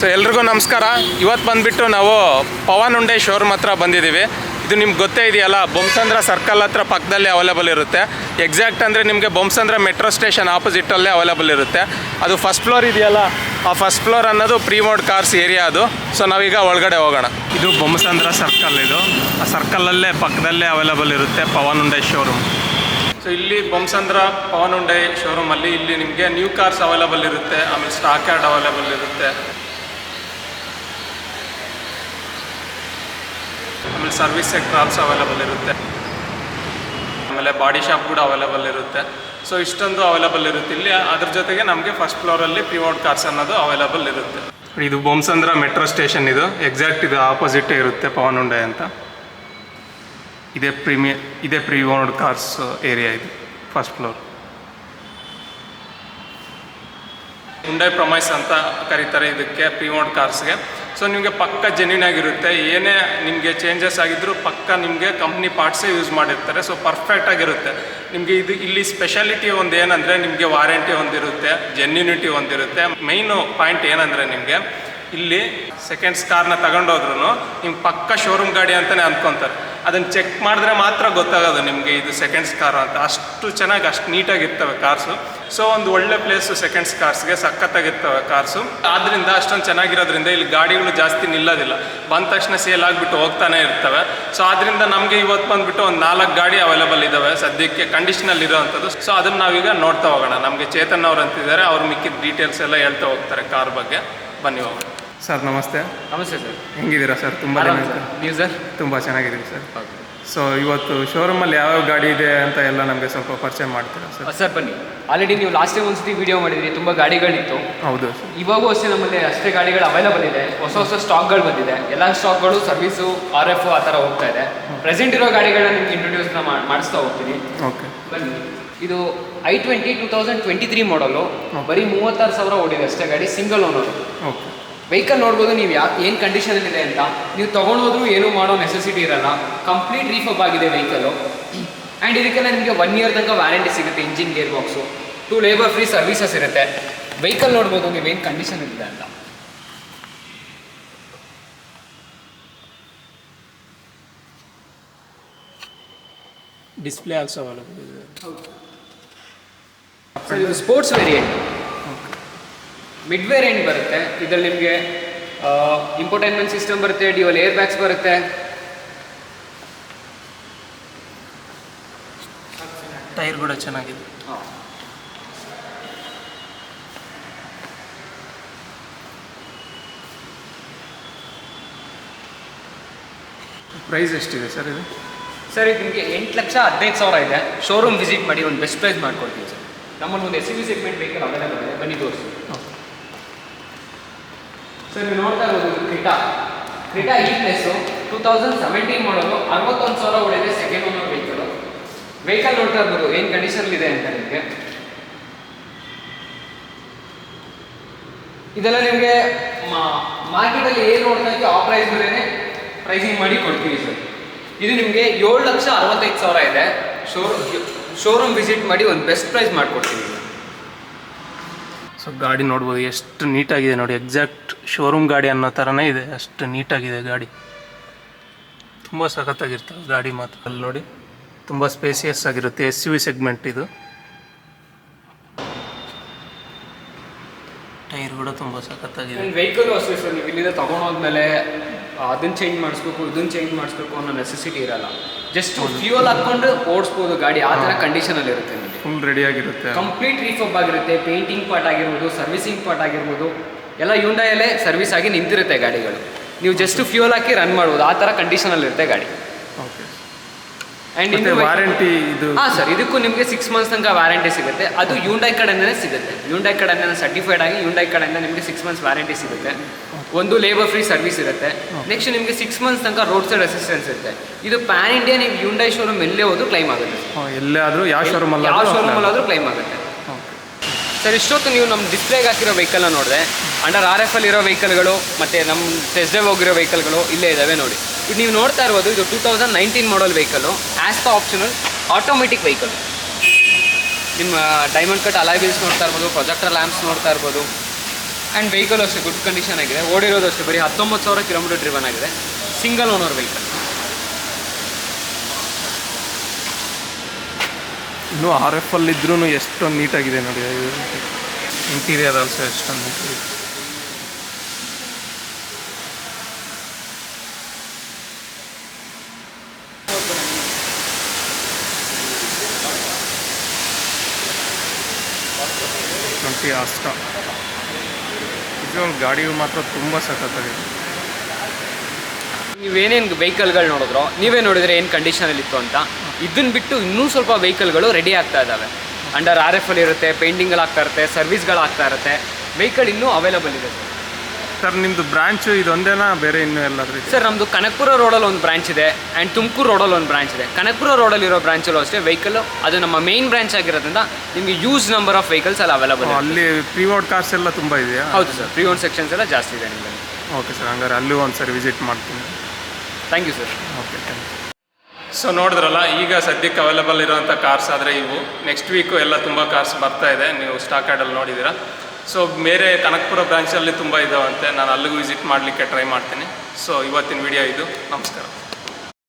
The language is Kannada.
ಸೊ ಎಲ್ರಿಗೂ ನಮಸ್ಕಾರ. ಇವತ್ತು ಬಂದುಬಿಟ್ಟು ನಾವು ಪವನ್ ಹುಂಡೈ ಶೋರೂಮ್ ಹತ್ರ ಬಂದಿದ್ದೀವಿ. ಇದು ನಿಮ್ಗೆ ಗೊತ್ತೇ ಇದೆಯಲ್ಲ, ಬೊಮ್ಮಸಂದ್ರ ಸರ್ಕಲ್ ಹತ್ರ ಪಕ್ಕದಲ್ಲಿ ಅವೈಲೇಬಲ್ ಇರುತ್ತೆ. ಎಕ್ಸಾಕ್ಟ್ ಅಂದರೆ ನಿಮಗೆ ಬೊಮ್ಮಸಂದ್ರ ಮೆಟ್ರೋ ಸ್ಟೇಷನ್ ಆಪೋಸಿಟಲ್ಲೇ ಅವೈಲೇಬಲ್ ಇರುತ್ತೆ. ಅದು ಫಸ್ಟ್ ಫ್ಲೋರ್ ಇದೆಯಲ್ಲ, ಆ ಫಸ್ಟ್ ಫ್ಲೋರ್ ಅನ್ನೋದು ಪ್ರೀಮೋಡ್ ಕಾರ್ಸ್ ಏರಿಯಾ ಅದು. ಸೊ ನಾವೀಗ ಒಳಗಡೆ ಹೋಗೋಣ. ಇದು ಬೊಮ್ಮಸಂದ್ರ ಸರ್ಕಲ್, ಇದು ಆ ಸರ್ಕಲಲ್ಲೇ ಪಕ್ಕದಲ್ಲೇ ಅವೈಲೇಬಲ್ ಇರುತ್ತೆ ಪವನ್ ಹುಂಡೈ ಶೋರೂಮ್. ಸೊ ಇಲ್ಲಿ ಬೊಮ್ಮಸಂದ್ರ ಪವನ್ ಹುಂಡೈ ಶೋರೂಮಲ್ಲಿ ಇಲ್ಲಿ ನಿಮಗೆ ನ್ಯೂ ಕಾರ್ಸ್ ಅವೈಲೇಬಲ್ ಇರುತ್ತೆ, ಆಮೇಲೆ ಸ್ಟಾಕ್ ಯಾರ್ಡ್ ಅವೈಲೇಬಲ್ ಇರುತ್ತೆ, ಆಮೇಲೆ ಸರ್ವಿಸ್ ಸೆಕ್ಟರ್ ಆಲ್ಸೋ ಅವೈಲೇಬಲ್ ಇರುತ್ತೆ, ಆಮೇಲೆ ಬಾಡಿ ಶಾಪ್ ಕೂಡ ಅವೈಲೇಬಲ್ ಇರುತ್ತೆ. ಸೊ ಇಷ್ಟೊಂದು ಅವೈಲೇಬಲ್ ಇರುತ್ತೆ ಇಲ್ಲಿ. ಅದ್ರ ಜೊತೆಗೆ ನಮಗೆ ಫಸ್ಟ್ ಫ್ಲೋರಲ್ಲಿ ಪ್ರೀಮೋಡ್ ಕಾರ್ಸ್ ಅನ್ನೋದು ಅವೈಲೇಬಲ್ ಇರುತ್ತೆ. ಇದು ಬೊಮ್ಮಸಂದ್ರ ಮೆಟ್ರೋ ಸ್ಟೇಷನ್, ಇದು ಎಕ್ಸಾಕ್ಟ್ ಇದು ಆಪೋಸಿಟೇ ಇರುತ್ತೆ ಪವನ್ ಹುಂಡೈ ಅಂತ. ಇದೇ ಪ್ರೀಮೋಡ್ ಕಾರ್ಸ್ ಏರಿಯಾ, ಇದು ಫಸ್ಟ್ ಫ್ಲೋರ್. ಹುಂಡೈ ಪ್ರೊಮೈಸ್ ಅಂತ ಕರೀತಾರೆ ಇದಕ್ಕೆ, ಪ್ರೀಮೋಡ್ ಕಾರ್ಸ್ಗೆ. ಸೊ ನಿಮಗೆ ಪಕ್ಕ ಜೆನ್ಯೂನ್ ಆಗಿರುತ್ತೆ. ಏನೇ ನಿಮಗೆ ಚೇಂಜಸ್ ಆಗಿದ್ದರೂ ಪಕ್ಕ ನಿಮಗೆ ಕಂಪ್ನಿ ಪಾರ್ಟ್ಸೇ ಯೂಸ್ ಮಾಡಿರ್ತಾರೆ. ಸೊ ಪರ್ಫೆಕ್ಟಾಗಿರುತ್ತೆ ನಿಮಗೆ. ಇದು ಇಲ್ಲಿ ಸ್ಪೆಷಾಲಿಟಿ ಒಂದು ಏನಂದರೆ ನಿಮಗೆ ವಾರಂಟಿ ಒಂದಿರುತ್ತೆ, ಜೆನ್ಯೂನಿಟಿ ಒಂದಿರುತ್ತೆ. ಮೈನು ಪಾಯಿಂಟ್ ಏನಂದರೆ ನಿಮಗೆ ಇಲ್ಲಿ ಸೆಕೆಂಡ್ಸ್ ಕಾರ್ನ ತಗೊಂಡೋದ್ರೂ ನಿಮ್ಗೆ ಪಕ್ಕ ಶೋರೂಮ್ ಗಾಡಿ ಅಂತಲೇ ಅಂದ್ಕೊತಾರೆ. ಅದನ್ನು ಚೆಕ್ ಮಾಡಿದ್ರೆ ಮಾತ್ರ ಗೊತ್ತಾಗೋದು ನಿಮಗೆ ಇದು ಸೆಕೆಂಡ್ಸ್ ಕಾರು ಅಂತ. ಅಷ್ಟು ಚೆನ್ನಾಗಿ, ಅಷ್ಟು ನೀಟಾಗಿರ್ತವೆ ಕಾರ್ಸು. ಸೊ ಒಂದು ಒಳ್ಳೆ ಪ್ಲೇಸು ಸೆಕೆಂಡ್ಸ್ ಕಾರ್ಸ್ಗೆ, ಸಖತ್ತಾಗಿರ್ತವೆ ಕಾರ್ಸು. ಆದ್ದರಿಂದ ಅಷ್ಟೊಂದು ಚೆನ್ನಾಗಿರೋದ್ರಿಂದ ಇಲ್ಲಿ ಗಾಡಿಗಳು ಜಾಸ್ತಿ ನಿಲ್ಲೋದಿಲ್ಲ, ಬಂದ ತಕ್ಷಣ ಸೇಲ್ ಆಗಿಬಿಟ್ಟು ಹೋಗ್ತಾನೆ ಇರ್ತವೆ. ಸೊ ಆದ್ದರಿಂದ ನಮಗೆ ಇವತ್ತು ಬಂದುಬಿಟ್ಟು ಒಂದು 4 ಗಾಡಿ ಅವೈಲೇಬಲ್ ಇದ್ದಾವೆ ಸದ್ಯಕ್ಕೆ ಕಂಡೀಷನಲ್ಲಿ ಇರೋವಂಥದ್ದು. ಸೊ ಅದನ್ನು ನಾವೀಗ ನೋಡ್ತಾ ಹೋಗೋಣ. ನಮಗೆ ಚೇತನ್ ಅವ್ರು ಅಂತಿದ್ದಾರೆ, ಅವ್ರು ಮಿಕ್ಕಿದ ಡೀಟೇಲ್ಸ್ ಎಲ್ಲ ಹೇಳ್ತಾ ಹೋಗ್ತಾರೆ ಕಾರ್ ಬಗ್ಗೆ. ಬನ್ನಿ ಹೋಗೋಣ. ಸರ್ ನಮಸ್ತೆ. ನಮಸ್ತೆ ಸರ್, ಹೆಂಗಿದ್ದೀರಾ ಸರ್? ತುಂಬ ದಿನ ನೀವು ಸರ್? ತುಂಬ ಚೆನ್ನಾಗಿದ್ದೀವಿ ಸರ್. ಸೊ ಇವತ್ತು ಶೋರೂಮಲ್ಲಿ ಯಾವ್ಯಾವ ಗಾಡಿ ಇದೆ ಅಂತ ಎಲ್ಲ ನಮಗೆ ಸ್ವಲ್ಪ ಪರಿಚಯ ಮಾಡ್ತೀರಾ ಸರ್? ಸರ್ ಬನ್ನಿ. ಆಲ್ರೆಡಿ ನೀವು ಲಾಸ್ಟ್ ಟೈಮ್ ಒಂದ್ಸತಿ ವಿಡಿಯೋ ಮಾಡಿದ್ರಿ, ತುಂಬ ಗಾಡಿಗಳಿತ್ತು. ಹೌದು. ಇವಾಗೂ ಅಷ್ಟೇ ನಮ್ಮಲ್ಲಿ ಅಷ್ಟೇ ಗಾಡಿಗಳು ಅವೈಲೇಬಲ್ ಇದೆ. ಹೊಸ ಸ್ಟಾಕ್ಗಳು ಬಂದಿದೆ. ಎಲ್ಲ ಸ್ಟಾಕ್ಗಳು ಸರ್ವಿಸು, RF ಆ ಥರ ಹೋಗ್ತಾ ಇದೆ. ಪ್ರೆಸೆಂಟ್ ಇರೋ ಗಾಡಿಗಳನ್ನ ನಿಮ್ಗೆ ಇಂಟ್ರೊಡ್ಯೂಸ್ನ ಮಾಡಿಸ್ತಾ ಹೋಗ್ತೀನಿ. ಓಕೆ ಬನ್ನಿ. ಇದು i20 2023 ಮಾಡಲು, ಬರೀ 36,000 ಓಡಿದೆ ಅಷ್ಟೇ ಗಾಡಿ, ಸಿಂಗಲ್ ಓನರು. ಓಕೆ. ವೆಹಿಕಲ್ ನೋಡ್ಬೋದು ನೀವು ಏನು ಕಂಡೀಷನಲ್ಲಿದೆ ಅಂತ. ನೀವು ತೊಗೊಂಡೋದ್ರೂ ಏನೂ ಮಾಡೋ ನೆಸೆಸಿಟಿ ಇರಲ್ಲ. ಕಂಪ್ಲೀಟ್ ರೀಫಬ್ ಆಗಿದೆ ವೆಹಿಕಲು. ಆ್ಯಂಡ್ ಇದಕ್ಕೆಲ್ಲ ನಿಮಗೆ 1 ಇಯರ್ ತನಕ ವ್ಯಾರಂಟಿ ಸಿಗುತ್ತೆ. Engine, gear box, 2 labour free services ಇರುತ್ತೆ. ವೆಹಿಕಲ್ ನೋಡ್ಬೋದು ನೀವೇನು ಕಂಡೀಷನಲ್ಲಿದೆ ಅಂತ. ಡಿಸ್ಪ್ಲೇ ಆಲ್ಸೋ ಅವೈಲೇಬಲ್ ಇದೆ. ಸರ್ ಇದು ಸ್ಪೋರ್ಟ್ಸ್ ವೇರಿಯಂಟ್, ಮಿಡ್ ವೇರಿಯಂಟ್ ಬರುತ್ತೆ. ಇದರಲ್ಲಿ ನಿಮಗೆ ಇಂಪೋರ್ಟೈನ್ಮೆಂಟ್ ಸಿಸ್ಟಮ್ ಬರುತ್ತೆ, ಡ್ಯುಯಲ್ ಏರ್ ಬ್ಯಾಗ್ಸ್ ಬರುತ್ತೆ. ಟೈರ್ ಕೂಡ ಚೆನ್ನಾಗಿದೆ. ಪ್ರೈಸ್ ಎಷ್ಟಿದೆ ಸರ್ ಇದು? ಸರ್ ಇದು ನಿಮಗೆ 8,15,000 ಇದೆ. ಶೋರೂಮ್ ವಿಸಿಟ್ ಮಾಡಿ ಒಂದು ಬೆಸ್ಟ್ ಪ್ರೈಸ್ ಮಾಡ್ಕೊಡ್ತೀವಿ ಸರ್. ನಮ್ಮಲ್ಲಿ ಒಂದು SUV ಸೆಗ್ಮೆಂಟ್ ವೆಹಿಕಲ್ ಅವೈಲೇಬಲ್ ಇದೆ, ಬನ್ನಿ ತೋರಿಸಿ. ಸರ್ ನೀವು ನೋಡ್ತಾ ಇರೋದು ಕ್ರಿಟಾ ಈ ಪ್ಲೇಸು 2017 ಮಾಡಲು, 61,000 ಓಡಿದೆ, ಸೆಕೆಂಡ್ ಓನರ್ ವೆಹಿಕಲ್. ವೆಹಿಕಲ್ ನೋಡ್ತಾ ಇರ್ಬೋದು ಏನು ಕಂಡೀಷನ್ಲಿದೆ ಅಂತ ನಿಮಗೆ. ಇದೆಲ್ಲ ನಿಮಗೆ ಮಾರ್ಕೆಟಲ್ಲಿ ಏನು ನೋಡ್ತಾ ಇದ್ದೀವಿ ಆ ಪ್ರೈಸ್ ಮೇಲೇ ಪ್ರೈಸಿಂಗ್ ಮಾಡಿ ಕೊಡ್ತೀವಿ ಸರ್. ಇದು ನಿಮಗೆ 7,65,000 ಇದೆ. ಶೋರೂಮ್ ವಿಸಿಟ್ ಮಾಡಿ ಒಂದು ಬೆಸ್ಟ್ ಪ್ರೈಸ್ ಮಾಡಿಕೊಡ್ತೀವಿ. ಸೊ ಗಾಡಿ ನೋಡ್ಬೋದು ಎಷ್ಟು ನೀಟಾಗಿದೆ ನೋಡಿ. ಎಕ್ಸಾಕ್ಟ್ ಶೋರೂಮ್ ಗಾಡಿ ಅನ್ನೋ ಥರನೇ ಇದೆ, ಅಷ್ಟು ನೀಟಾಗಿದೆ ಗಾಡಿ. ತುಂಬ ಸಖತ್ತಾಗಿರ್ತವೆ ಗಾಡಿ ಮಾತ್ರ. ಅಲ್ಲಿ ನೋಡಿ ತುಂಬ ಸ್ಪೇಸಿಯಸ್ ಆಗಿರುತ್ತೆ. SUV ಸೆಗ್ಮೆಂಟ್ ಇದು. ಟೈರ್ ಕೂಡ ತುಂಬ ಸಖತ್ತಾಗಿದೆ. ವೆಹಿಕಲ್ ಅಷ್ಟೇ ಸರ್, ನೀವು ಇಲ್ಲಿಂದ ತೊಗೊಂಡೋದ್ಮೇಲೆ ಅದನ್ನು ಚೇಂಜ್ ಮಾಡಿಸ್ಬೇಕು, ಇದನ್ನು ಚೇಂಜ್ ಮಾಡಿಸ್ಬೇಕು ಅನ್ನೋ ನೆಸೆಸಿಟಿ ಇರಲ್ಲ. ಜಸ್ಟ್ ಫ್ಯೂಯಲ್ ಹಾಕ್ಕೊಂಡು ಓಡಿಸ್ಬೋದು ಗಾಡಿ, ಆ ಥರ ಕಂಡೀಷನಲ್ಲಿ ಇರುತ್ತೆ. ನಿಮಗೆ ಫುಲ್ ರೆಡಿಯಾಗಿರುತ್ತೆ, ಕಂಪ್ಲೀಟ್ ರೀಫಬ್ ಆಗಿರುತ್ತೆ. ಪೇಂಟಿಂಗ್ ಪಾರ್ಟ್ ಆಗಿರ್ಬೋದು, ಸರ್ವಿಸಿಂಗ್ ಪಾರ್ಟ್ ಆಗಿರ್ಬೋದು, ಎಲ್ಲ ಹ್ಯುಂಡೈಯಲ್ಲೇ ಸರ್ವಿಸ್ ಆಗಿ ನಿಂತಿರುತ್ತೆ ಗಾಡಿಗಳು. ನೀವು ಜಸ್ಟ್ ಫ್ಯೂಯಲ್ ಹಾಕಿ ರನ್ ಮಾಡ್ಬೋದು, ಆ ಥರ ಕಂಡೀಷನಲ್ಲಿರುತ್ತೆ ಗಾಡಿ. ಓಕೆ. ಆ್ಯಂಡ್ ಇನ್ನು ವಾರಂಟಿ ಇದು? ಹಾಂ ಸರ್, ಇದಕ್ಕೂ ನಿಮಗೆ 6 ಮಂತ್ಸ್ ತನಕ ವ್ಯಾರಂಟಿ ಸಿಗುತ್ತೆ. ಅದು ಹ್ಯುಂಡೈ ಕಡೆಯಿಂದನೇ ಸಿಗುತ್ತೆ. ಹ್ಯುಂಡೈ ಕಡೆಯಿಂದ ಸರ್ಟಿಫೈಡ್ ಆಗಿ ಹ್ಯುಂಡೈ ಕಡೆಯಿಂದ ನಿಮಗೆ 6 ಮಂತ್ಸ್ ವ್ಯಾರಂಟಿ ಸಿಗುತ್ತೆ. ಒಂದು ಲೇಬರ್ ಫ್ರೀ ಸರ್ವಿಸ್ ಇರುತ್ತೆ. ನೆಕ್ಸ್ಟ್ ನಿಮಗೆ 6 ಮಂತ್ಸ್ ತನಕ ರೋಡ್ ಸೈಡ್ ಅಸಿಸ್ಟೆನ್ಸ್ ಇರುತ್ತೆ. ಇದು ಪ್ಯಾನ್ ಇಂಡಿಯಾ, ನೀವು ಹ್ಯುಂಡೈ ಶೋರೂಮ್ ಎಲ್ಲೇ ಹೋದ್ರೂ ಕ್ಲೈಮ್ ಆಗುತ್ತೆ. ಎಲ್ಲೇ ಆದರೂ ಯಾವ ಶೋರೂಮಲ್ಲಾದರೂ ಕ್ಲೈಮ್ ಆಗುತ್ತೆ ಸರ್. ಇಷ್ಟೊತ್ತು ನೀವು ನಮ್ಮ ಡಿಸ್ಪ್ಲೇಗೆ ಹಾಕಿರೋ ವೆಹಿಕಲ್ನ ನೋಡಿದೆ. ಅಂಡರ್ RF ಇರೋ ವೆಹಿಕಲ್ಗಳು ಮತ್ತು ನಮ್ಮ ಟೆಸ್ಟ್ ಡ್ರೈವ್ ಹೋಗಿರೋ ವೆಹಿಕಲ್ಗಳು ಇಲ್ಲೇ ಇದ್ದಾವೆ ನೋಡಿ. ಇದು ನೀವು ನೋಡ್ತಾ ಇರ್ಬೋದು, ಇದು 2019 model vehicle. As the optional automatic vehicle. ನಿಮ್ಮ ಡೈಮಂಡ್ ಕಟ್ ಅಲಾಯ್ ವೀಲ್ಸ್ ನೋಡ್ತಾ ಇರ್ಬೋದು, ಪ್ರೊಜೆಕ್ಟರ್ ಲ್ಯಾಂಪ್ಸ್ ನೋಡ್ತಾ ಇರ್ಬೋದು. ಆ್ಯಂಡ್ ವೆಹಿಕಲ್ ಅಷ್ಟೇ ಗುಡ್ ಕಂಡೀಷನ್ ಆಗಿದೆ, ಓಡಿರೋದು ಅಷ್ಟೇ ಬರೀ 19,000 ಕಿಲೋಮೀಟರ್ ಡ್ರಿವನ್ ಆಗಿದೆ, ಸಿಂಗಲ್ ಓನರ್ ವೆಹಿಕಲ್. ಇನ್ನೂ RF ಇದ್ರೂ ಎಷ್ಟೊಂದು ನೀಟಾಗಿದೆ ನೋಡಿ. ಇಂಟೀರಿಯರ್ ಆಲ್ಸೋ ಎಷ್ಟೊಂದು ನೀಟಾಗಿದೆ. ಅಷ್ಟ ಇದೊಂದು ಗಾಡಿಯು ಮಾತ್ರ ತುಂಬ ಸಖತ್ತಾಗಿದೆ. ನೀವೇನೇನು ವೆಹಿಕಲ್ಗಳು ನೋಡಿದ್ರೋ ನೀವೇ ನೋಡಿದ್ರೆ ಏನು ಕಂಡೀಷನಲ್ಲಿತ್ತು ಅಂತ. ಇದನ್ನು ಬಿಟ್ಟು ಇನ್ನೂ ಸ್ವಲ್ಪ ವೆಹಿಕಲ್ಗಳು ರೆಡಿ ಆಗ್ತಾ ಇದ್ದಾವೆ. ಅಂಡರ್ RF ಇರುತ್ತೆ, ಪೇಂಟಿಂಗ್ಗಳಾಗ್ತಾ ಇರುತ್ತೆ, ಸರ್ವಿಸ್ಗಳಾಗ್ತಾ ಇರುತ್ತೆ, ವೆಹಿಕಲ್ ಇನ್ನೂ ಅವೈಲಬಲ್ ಇದೆ ಸರ್. ನಿಮ್ಮದು ಬ್ರಾಂಚು ಇದೊಂದೇನಾ ಬೇರೆ ಇನ್ನೂ ಎಲ್ಲಾದ್ರೂ? ಸರ್ ನಮ್ಮದು ಕನಕಪುರ ರೋಡಲ್ಲಿ ಒಂದು ಬ್ರಾಂಚ್ ಇದೆ ಆ್ಯಂಡ್ ತುಮಕೂರು ರೋಡಲ್ಲಿ ಒಂದು ಬ್ರಾಂಚ್ ಇದೆ. ಕನಕಪುರ ರೋಡಲ್ಲಿರೋ ಬ್ರಾಂಚಲ್ಲೂ ಅಷ್ಟೇ ವೆಹಿಕಲ್ ಅದು ನಮ್ಮ ಮೇನ್ ಬ್ರಾಂಚ್ ಆಗಿರೋದ್ರಿಂದ ನಿಮಗೆ ಯೂಸ್ ನಂಬರ್ ಆಫ್ ವೆಹಿಕಲ್ಸ್ ಅಲ್ಲಿ ಅವೈಲಬಲ್. ಅಲ್ಲಿ ಪ್ರೀ-ಓನ್ಡ್ ಕಾರ್ಸ್ ಎಲ್ಲ ತುಂಬ ಇದೆಯಾ? ಹೌದು ಸರ್, ಪ್ರೀ-ಓನ್ಡ್ ಸೆಕ್ಷನ್ಸ್ ಎಲ್ಲ ಜಾಸ್ತಿ ಇದೆ ನಿಮಗೆ. ಓಕೆ ಸರ್, ಹಂಗಾರೆ ಅಲ್ಲೂ ಒಂದು ಸರಿ ವಿಸಿಟ್ ಮಾಡ್ತೀನಿ. Thank you sir. Okay, thank you. So ನೋಡಿದ್ರಲ್ಲ, ಈಗ ಸದ್ಯಕ್ಕೆ ಅವೈಲಬಲ್ ಇರೋವಂಥ ಕಾರ್ಸ್ ಆದರೆ ಇವು. ನೆಕ್ಸ್ಟ್ ವೀಕು ಎಲ್ಲ ತುಂಬ ಕಾರ್ಸ್ ಬರ್ತಾ ಇದೆ, ನೀವು ಸ್ಟಾಕ್ ಆ್ಯಡಲ್ಲಿ ನೋಡಿದ್ದೀರಾ. ಸೊ ಬೇರೆ ಕನಕಪುರ ಬ್ರಾಂಚಲ್ಲಿ ತುಂಬ ಇದ್ದಾವಂತೆ, ನಾನು ಅಲ್ಲಿಗೂ ವಿಸಿಟ್ ಮಾಡಲಿಕ್ಕೆ ಟ್ರೈ ಮಾಡ್ತೀನಿ. ಸೊ ಇವತ್ತಿನ ವಿಡಿಯೋ ಇದು. ನಮಸ್ಕಾರ.